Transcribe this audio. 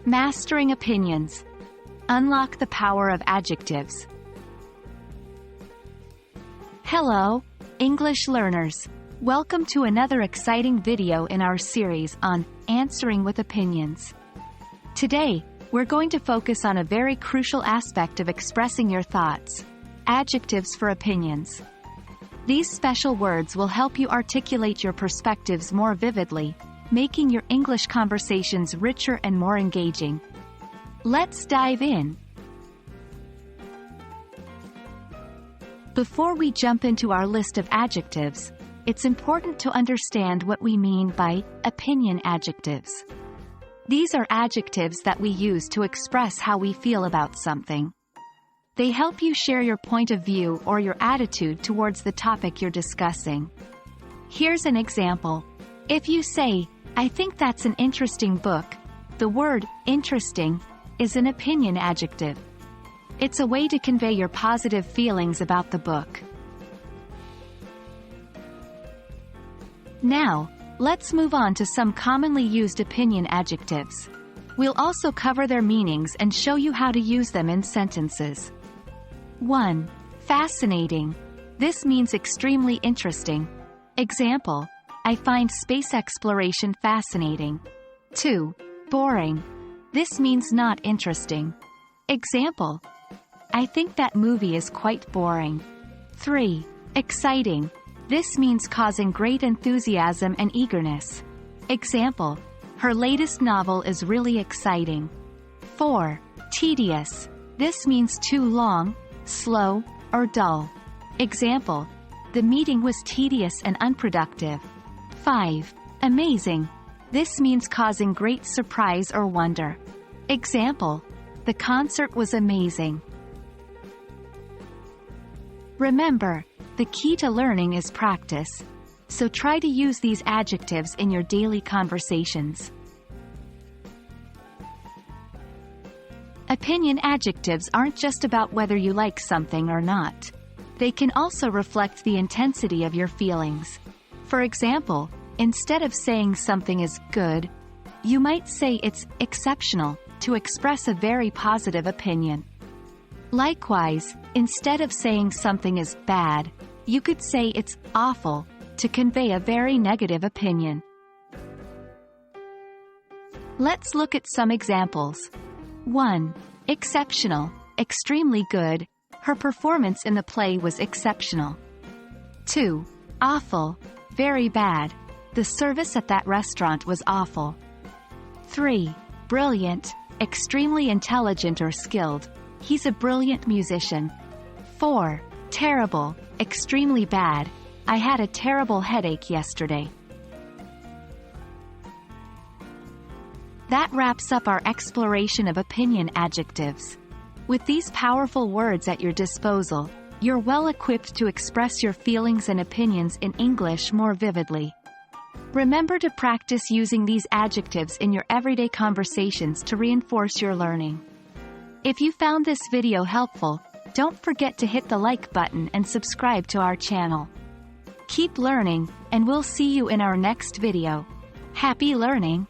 Mastering opinions. Unlock the power of adjectives. Hello, English learners. Welcome to another exciting video in our series on answering with opinions. Today, we're going to focus on a very crucial aspect of expressing your thoughts: adjectives for opinions. These special words will help you articulate your perspectives more vividly, making your English conversations richer and more engaging. Let's dive in. Before we jump into our list of adjectives, it's important to understand what we mean by opinion adjectives. These are adjectives that we use to express how we feel about something. They help you share your point of view or your attitude towards the topic you're discussing. Here's an example. If you say, "I think that's an interesting book," the word interesting is an opinion adjective. It's a way to convey your positive feelings about the book. Now, let's move on to some commonly used opinion adjectives. We'll also cover their meanings and show you how to use them in sentences. 1. Fascinating. This means extremely interesting. Example: I find space exploration fascinating. 2. Boring. This means not interesting. Example: I think that movie is quite boring. 3. Exciting. This means causing great enthusiasm and eagerness. Example: her latest novel is really exciting. 4. Tedious. This means too long, slow, or dull. Example: the meeting was tedious and unproductive. 5. Amazing. This means causing great surprise or wonder. Example: the concert was amazing. Remember, the key to learning is practice, so try to use these adjectives in your daily conversations. Opinion adjectives aren't just about whether you like something or not. They can also reflect the intensity of your feelings. For example, instead of saying something is good, you might say it's exceptional to express a very positive opinion. Likewise, instead of saying something is bad, you could say it's awful to convey a very negative opinion. Let's look at some examples. 1. Exceptional. Extremely good. Her performance in the play was exceptional. 2. Awful. Very bad. The service at that restaurant was awful. 3. Brilliant. Extremely intelligent or skilled. He's a brilliant musician. 4. Terrible. Extremely bad. I had a terrible headache yesterday. That wraps up our exploration of opinion adjectives. With these powerful words at your disposal, you're well equipped to express your feelings and opinions in English more vividly. Remember to practice using these adjectives in your everyday conversations to reinforce your learning. If you found this video helpful, don't forget to hit the like button and subscribe to our channel. Keep learning, and we'll see you in our next video. Happy learning!